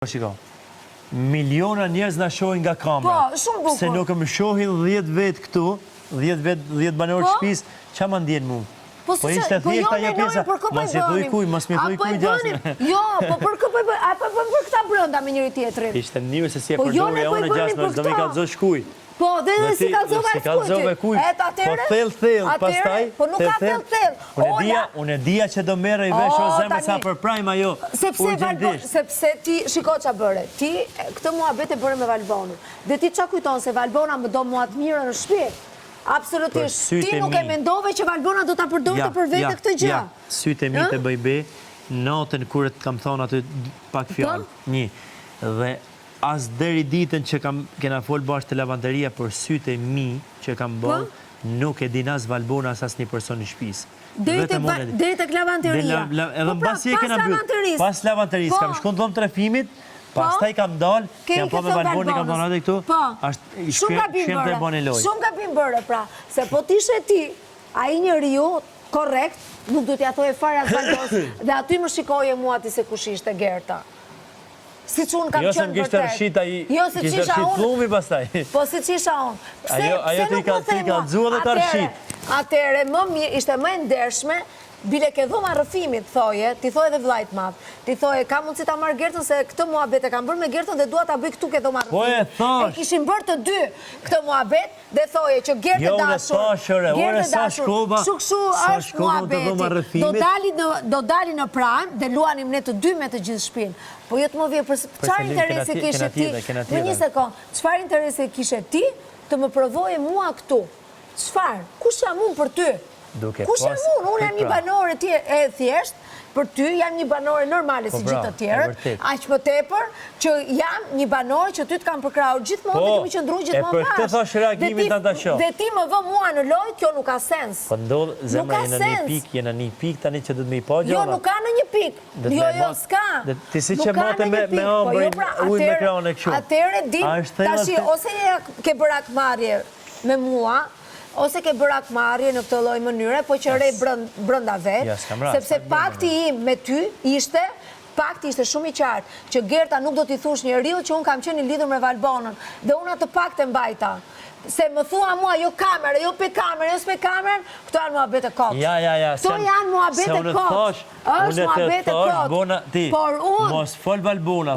Shiko, miliona njerëz na shohin nga kamera. Po, shumë bukur. Se nuk më shohin 10 vet këtu, 10 banorë të shtëpisë, ç'a më ndjen mua? Po ishte thjesht ajo pjesa. Mos i thuj kuj, mos më thuj kuj gjasme. Jo, po për kë po bëj? Apo për këta brenda me njëri tjetrin. Ishte mënyrë se si e përdorja unë gjasme, do më kallëzosh kuj. Po, dhe si kallëzove kuj. Po thell, pastaj. Po nuk ka thell. Unë e dija që do merrej vesh o zemër sa për prime ajo. Sepse ti shiko ç'a bëre. Ti këtë muhabet e bëre me Valbonin. Dhe ti ç'a kujton se Valbona më do mua të mirë në shtëpi. Absolutisht. Ti nuk e mendove që Valbona do ta përdorte për vete këtë gjë. Ja, sytë e mi të bëjbe, natën kur të kam thonë aty pak fjalë. Një. Dhe as deri ditën që kena folë bashkë të lavanderia për sytë e mi që kam bërë, nuk e din as Valbona as një person në shtëpisë. Deri tek lavanderia. Edhe mbasi e kena mbyll. Pas lavanderisë kam shkuar në dhomë trefimit. Pastaj kam dalë, jam po me Valbonin, kam dalë atë këtu, shumë gabim bëre, pra, se po t'ishe ti, a i njeriu, korrekt, nuk du t'ja thoj e fare atë Valbos, dhe aty më shikoje mua ti se kush ishte Gerta. Si që unë kam qënë vërtet. Jo, se m'kishtë rëshit aji, kishtë rëshit plumbi pastaj. Po si që isha unë. Ajo t'i ka dzua dhe t'a rëshit. Atere, ishte më ndershme, bile ke dhoma rëfimit, thoje, ti thoje dhe vlajt madh. Ti thoje, ka mundësi ta marrë Gertën se këtë muhabet e kam bërë me Gertën dhe dua ta bëj këtu ke dhoma rëfimit. Po e thash. E kishin bërë të dy këtë muhabet dhe thoje që Gertë dashur, Gertë dashur, shukshu është muhabeti. Do dali në pranë dhe luanim ne të dy me të gjithë shtëpinë. Po jo të më vje, çfarë interesi kishe ti? Në një sekond, çfarë interesi kishe ti të më provoje mua këtu? Çfarë? Kush jam unë për ty? Kush jam unë? Unë jam një banore e thjesht, për ty jam një banore normale si gjithë të tjerët, aq më tepër që jam një banore që ty të kam përkrahur gjithmonë dhe kemi qëndruar gjithmonë bashkë. E për këtë thash reagimin ta shoh. Dhe ti më vë mua në lojë, kjo nuk ka sens. Po ndodh zemra jena një pikë tani që do të më i pa gjalla. Jo, nuk ka në një pikë. Jo, s'ka. Ti si që mote me ëmbrin, ujë me krahun e kështu. Atëre di tash ose ke bërë akmarrje me mua, ose ke bërë akmarrje në këtë lloj mënyre, po që re brenda vet, sepse pakti im me ty ishte shumë i qartë, që Gerta nuk do t'i thush njeriu që unë kam qenë i lidhur me Valbonën, dhe unë atë pakte mbajta. Se më thua mua, jo kamera, jo pe kamera, jo s'pe kamerën, këto janë muhabete kot. Këto janë muhabete kot. Është muhabete kot. Por unë, mos fol Valbona.